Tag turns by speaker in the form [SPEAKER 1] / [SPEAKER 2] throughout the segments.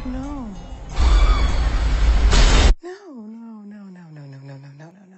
[SPEAKER 1] No. No, no, no, no, no, no, no, no, no, no, no.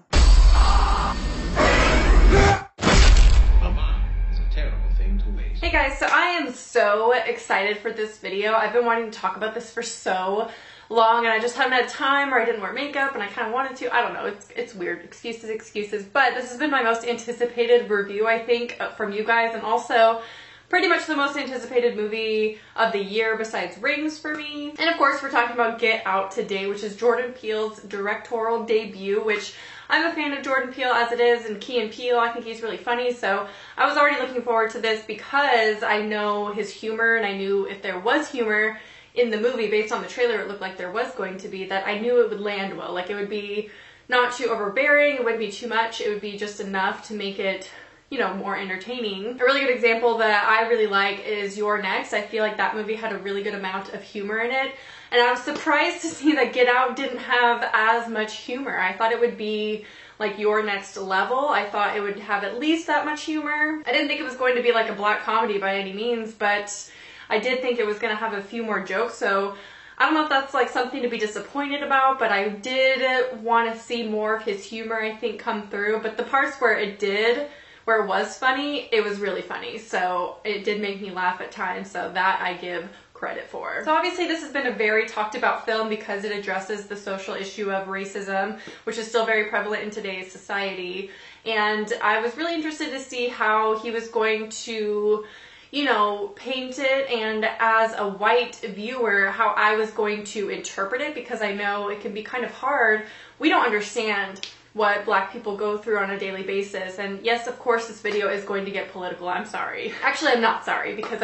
[SPEAKER 2] A mom is a terrible thing to waste.
[SPEAKER 3] Hey guys, so I am so excited for this video. I've been wanting to talk about this for so long and I just haven't had time, or I didn't wear makeup and I kind of wanted to. I don't know, it's weird. Excuses. But this has been my most anticipated review, I think, from you guys, and also pretty much the most anticipated movie of the year besides Rings for me. And of course, we're talking about Get Out today, which is Jordan Peele's directorial debut, which I'm a fan of Jordan Peele as it is, and Key and Peele, I think he's really funny, so I was already looking forward to this because I know his humor, and I knew if there was humor in the movie, based on the trailer, it looked like there was going to be, that I knew it would land well. Like, it would be not too overbearing, it wouldn't be too much, it would be just enough to make it, you know, more entertaining. A really good example that I really like is You're Next. I feel like that movie had a really good amount of humor in it, and I was surprised to see that Get Out didn't have as much humor. I thought it would be like Your Next level. I thought it would have at least that much humor. I didn't think it was going to be like a black comedy by any means, but I did think it was going to have a few more jokes, so I don't know if that's like something to be disappointed about, but I did want to see more of his humor, I think, come through. But the parts where it was funny, it was really funny. So it did make me laugh at times, so that I give credit for. So obviously this has been a very talked about film because it addresses the social issue of racism, which is still very prevalent in today's society. And I was really interested to see how he was going to, you know, paint it, and as a white viewer, how I was going to interpret it, because I know it can be kind of hard. We don't understand what black people go through on a daily basis. And yes, of course, this video is going to get political. I'm sorry. Actually, I'm not sorry, because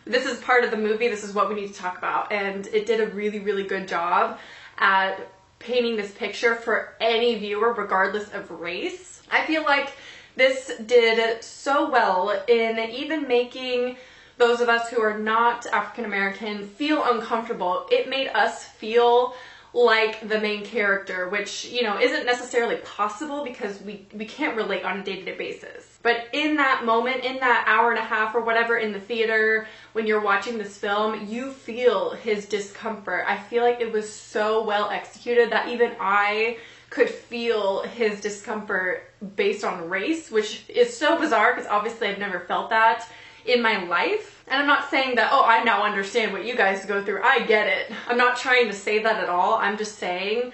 [SPEAKER 3] this is part of the movie. This is what we need to talk about. And it did a really, really good job at painting this picture for any viewer, regardless of race. I feel like this did so well in even making those of us who are not African American feel uncomfortable. It made us feel like the main character, which, you know, isn't necessarily possible because we can't relate on a day-to-day basis. But in that moment, in that hour and a half or whatever in the theater, when you're watching this film, you feel his discomfort. I feel like it was so well executed that even I could feel his discomfort based on race, which is so bizarre because obviously I've never felt that in my life. And I'm not saying that, oh, I now understand what you guys go through. I get it. I'm not trying to say that at all. I'm just saying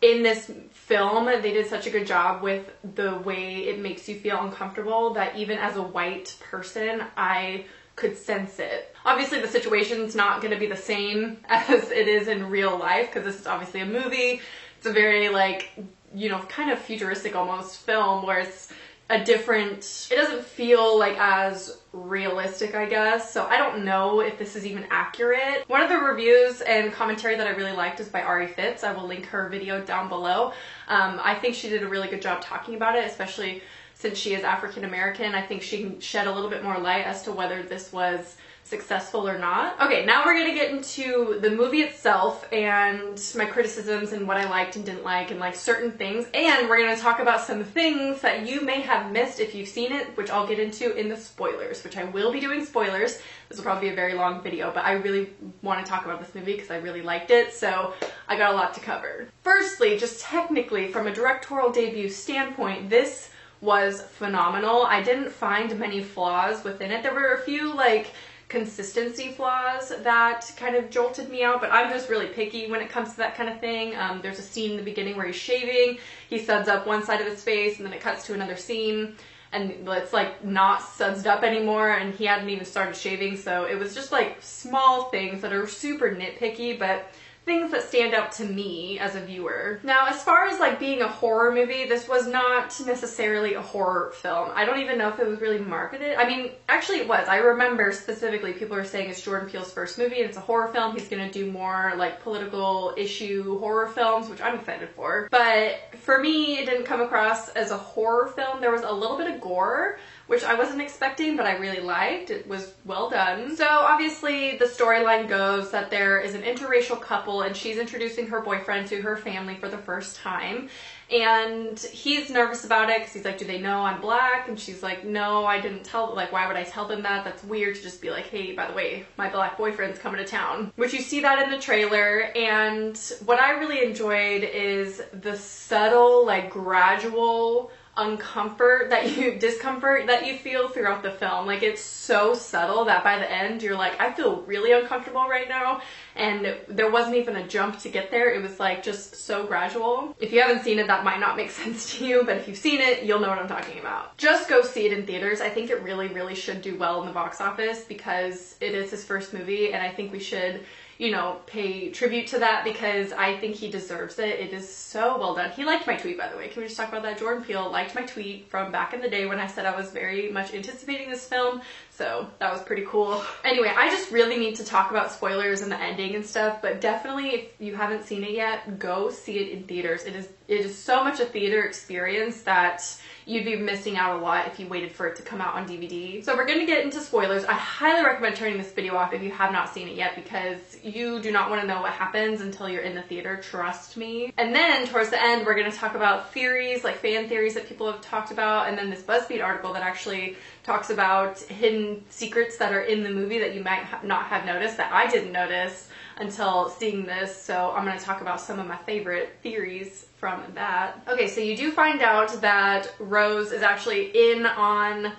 [SPEAKER 3] in this film, they did such a good job with the way it makes you feel uncomfortable that even as a white person, I could sense it. Obviously, the situation's not going to be the same as it is in real life because this is obviously a movie. It's a very, like, you know, kind of futuristic almost film where it's a different, it doesn't feel like as realistic, I guess. So I don't know if this is even accurate. One of the reviews and commentary that I really liked is by Ari Fitz. I will link her video down below. I think she did a really good job talking about it, especially since she is African American. I think she can shed a little bit more light as to whether this was successful or not. Okay, now we're gonna get into the movie itself and my criticisms and what I liked and didn't like and like certain things, and we're gonna talk about some things that you may have missed if you've seen it, which I'll get into in the spoilers, which I will be doing spoilers. This will probably be a very long video, but I really want to talk about this movie because I really liked it, so I got a lot to cover. Firstly, just technically from a directorial debut standpoint, this was phenomenal. I didn't find many flaws within it. There were a few like consistency flaws that kind of jolted me out, but I'm just really picky when it comes to that kind of thing. There's a scene in the beginning where he's shaving, he suds up one side of his face, and then it cuts to another scene, and it's like not sudsed up anymore, and he hadn't even started shaving, so it was just like small things that are super nitpicky, but things that stand out to me as a viewer. Now, as far as like being a horror movie, this was not necessarily a horror film. I don't even know if it was really marketed. I mean, actually it was. I remember specifically people are saying it's Jordan Peele's first movie and it's a horror film. He's gonna do more like political issue horror films, which I'm excited for. But for me, it didn't come across as a horror film. There was a little bit of gore, which I wasn't expecting, but I really liked. It was well done. So obviously the storyline goes that there is an interracial couple couple, and she's introducing her boyfriend to her family for the first time. And he's nervous about it because he's like, do they know I'm black? And she's like, no, I didn't tell, like, why would I tell them that? That's weird to just be like, hey, by the way, my black boyfriend's coming to town. Which you see that in the trailer. And what I really enjoyed is the subtle, like, gradual discomfort that you feel throughout the film. Like, it's so subtle that by the end you're like, I feel really uncomfortable right now, and there wasn't even a jump to get there. It was like just so gradual. If you haven't seen it, that might not make sense to you, but if you've seen it, you'll know what I'm talking about. Just go see it in theaters. I think it really should do well in the box office because it is his first movie, and I think we should, you know, pay tribute to that because I think he deserves it. It is so well done. He liked my tweet, by the way. Can we just talk about that? Jordan Peele liked my tweet from back in the day when I said I was very much anticipating this film. So that was pretty cool. Anyway, I just really need to talk about spoilers and the ending and stuff, but definitely if you haven't seen it yet, go see it in theaters. It is so much a theater experience that you'd be missing out a lot if you waited for it to come out on DVD. So we're going to get into spoilers. I highly recommend turning this video off if you have not seen it yet because you do not want to know what happens until you're in the theater, trust me. And then towards the end, we're going to talk about theories, like fan theories that people have talked about, and then this BuzzFeed article that actually talks about hidden secrets that are in the movie that you might not have noticed, that I didn't notice until seeing this. So I'm going to talk about some of my favorite theories from that. Okay, so you do find out that Rose is actually in on,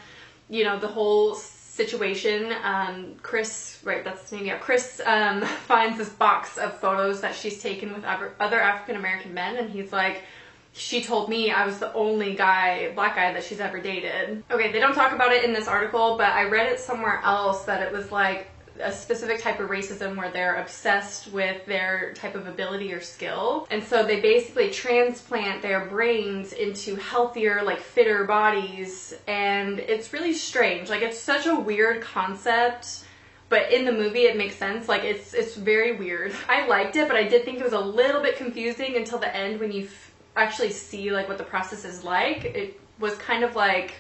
[SPEAKER 3] you know, the whole situation. Chris, right, that's his name, yeah, Chris finds this box of photos that she's taken with other African-American men, and he's like, she told me I was the only black guy that she's ever dated. Okay, they don't talk about it in this article, but I read it somewhere else that it was like a specific type of racism where they're obsessed with their type of ability or skill. And so they basically transplant their brains into healthier, like fitter bodies. And it's really strange. Like, it's such a weird concept, but in the movie it makes sense. Like, it's very weird. I liked it, but I did think it was a little bit confusing until the end when you actually see like what the process is like. It was kind of like,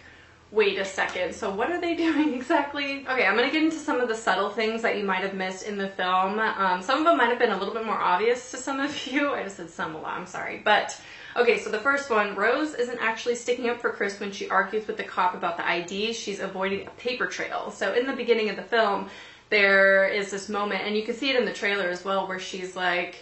[SPEAKER 3] wait a second, so what are they doing exactly? Okay, I'm gonna get into some of the subtle things that you might have missed in the film. Some of them might have been a little bit more obvious to some of you. I just said some a lot, I'm sorry. But, okay, so the first one, Rose isn't actually sticking up for Chris when she argues with the cop about the ID. She's avoiding a paper trail. So in the beginning of the film, there is this moment, and you can see it in the trailer as well, where she's like,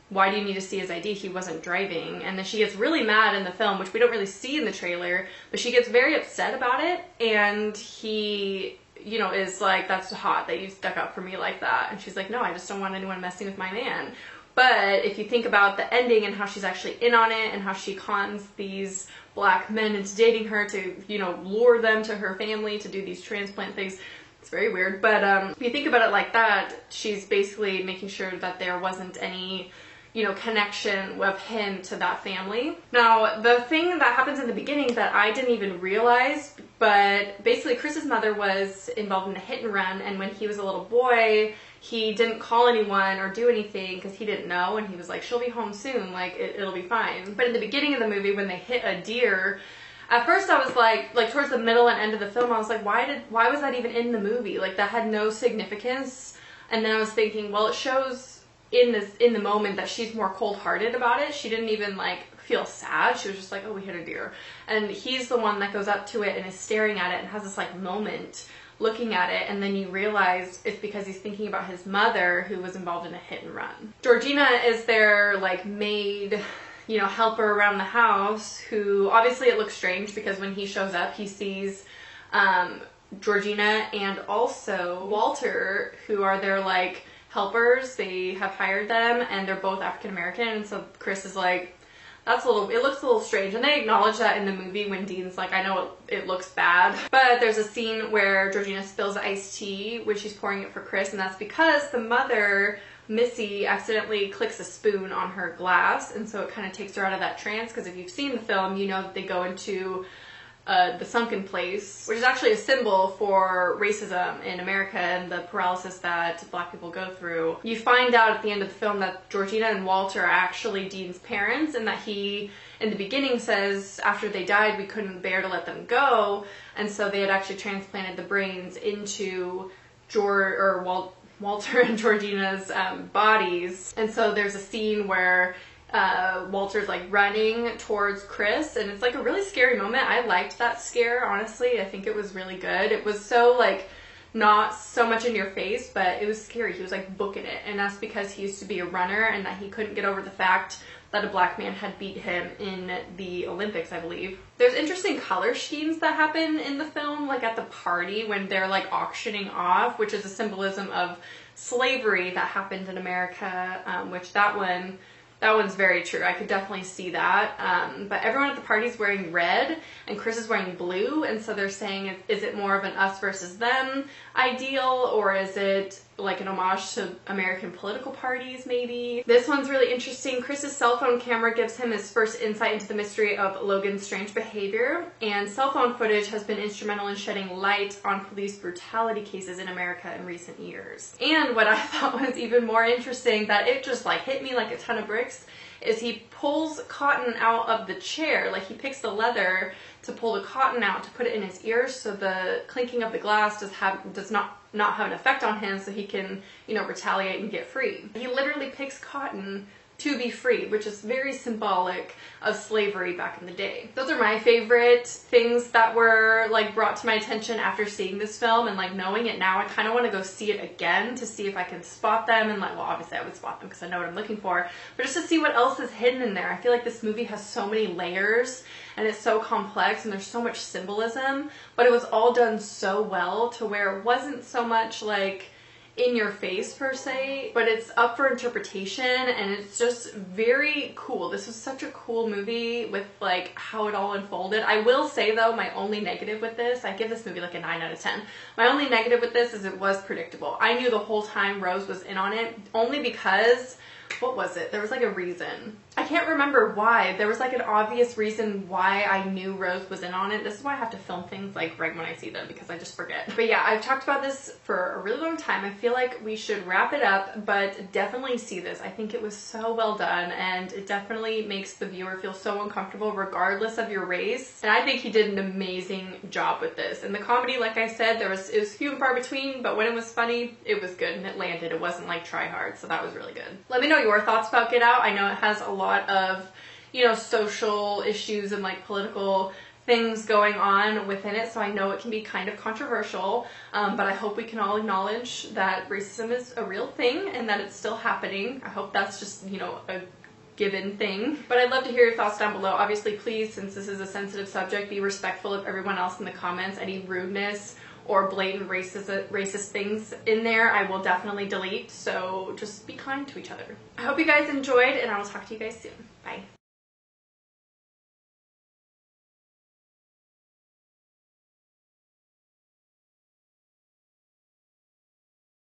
[SPEAKER 3] why do you need to see his ID? He wasn't driving. And then she gets really mad in the film, which we don't really see in the trailer, but she gets very upset about it. And he, you know, is like, that's hot that you stuck up for me like that. And she's like, no, I just don't want anyone messing with my man. But if you think about the ending and how she's actually in on it and how she cons these black men into dating her to, you know, lure them to her family to do these transplant things, it's very weird. But if you think about it like that, she's basically making sure that there wasn't any, you know, connection of him to that family. Now, the thing that happens in the beginning that I didn't even realize, but basically Chris's mother was involved in a hit and run, and when he was a little boy, he didn't call anyone or do anything because he didn't know, and he was like, she'll be home soon, like, it'll be fine. But in the beginning of the movie, when they hit a deer, at first I was like towards the middle and end of the film, I was like, why was that even in the movie? Like, that had no significance. And then I was thinking, well, it shows in the moment that she's more cold-hearted about it. She didn't even like feel sad. She was just like, oh, we hit a deer. And he's the one that goes up to it and is staring at it and has this like moment looking at it, and then you realize it's because he's thinking about his mother who was involved in a hit and run. Georgina is their like maid, you know, helper around the house, who obviously it looks strange because when he shows up he sees Georgina and also Walter, who are their like helpers. They have hired them and they're both African American, and so Chris is like, it looks a little strange. And they acknowledge that in the movie when Dean's like, I know it looks bad. But there's a scene where Georgina spills iced tea when she's pouring it for Chris, and that's because the mother, Missy, accidentally clicks a spoon on her glass, and so it kind of takes her out of that trance, because if you've seen the film, you know that they go into the sunken place, which is actually a symbol for racism in America and the paralysis that black people go through. You find out at the end of the film that Georgina and Walter are actually Dean's parents, and that he, in the beginning, says after they died we couldn't bear to let them go, and so they had actually transplanted the brains into Walter and Georgina's bodies. And so there's a scene where Walter's like running towards Chris, and it's like a really scary moment. I liked that scare, honestly. I think it was really good. It was so like not so much in your face, but it was scary. He was like booking it, and that's because he used to be a runner and that he couldn't get over the fact that a black man had beat him in the Olympics, I believe. There's interesting color schemes that happen in the film, like at the party when they're like auctioning off, which is a symbolism of slavery that happened in America, which that one's very true. I could definitely see that. But everyone at the party's wearing red and Chris is wearing blue. And so they're saying, is it more of an us versus them ideal, or is it like an homage to American political parties maybe? This one's really interesting. Chris's cell phone camera gives him his first insight into the mystery of Logan's strange behavior. And cell phone footage has been instrumental in shedding light on police brutality cases in America in recent years. And what I thought was even more interesting, that it just like hit me like a ton of bricks, is he pulls cotton out of the chair. Like he picks the leather to pull the cotton out to put it in his ears, so the clinking of the glass does not have an effect on him, so he can, you know, retaliate and get free. He literally picks cotton to be free, which is very symbolic of slavery back in the day. Those are my favorite things that were like brought to my attention after seeing this film, and like knowing it now, I kind of want to go see it again to see if I can spot them, and like, well, obviously I would spot them because I know what I'm looking for, but just to see what else is hidden in there. I feel like this movie has so many layers and it's so complex and there's so much symbolism, but it was all done so well to where it wasn't so much like in your face per se, but it's up for interpretation, and it's just very cool. This was such a cool movie with like how it all unfolded. I will say though, my only negative with this, I give this movie like a 9 out of 10. My only negative with this is it was predictable. I knew the whole time Rose was in on it, only because, what was it? There was like a reason. I can't remember why. There was like an obvious reason why I knew Rose was in on it. This is why I have to film things like right when I see them, because I just forget. But yeah, I've talked about this for a really long time. I feel like we should wrap it up, but definitely see this. I think it was so well done, and it definitely makes the viewer feel so uncomfortable regardless of your race. And I think he did an amazing job with this. And the comedy, like I said, it was few and far between, but when it was funny, it was good and it landed. It wasn't like try hard, so that was really good. Let me know your thoughts about Get Out. I know it has a lot of, you know, social issues and like political things going on within it, so I know it can be kind of controversial, but I hope we can all acknowledge that racism is a real thing and that it's still happening. I hope that's just, you know, a given thing. But I'd love to hear your thoughts down below. Obviously, please, since this is a sensitive subject, be respectful of everyone else in the comments. Any rudeness or blatant racist things in there, I will definitely delete, so just be kind to each other. I hope you guys enjoyed, and I will talk to you guys soon. Bye.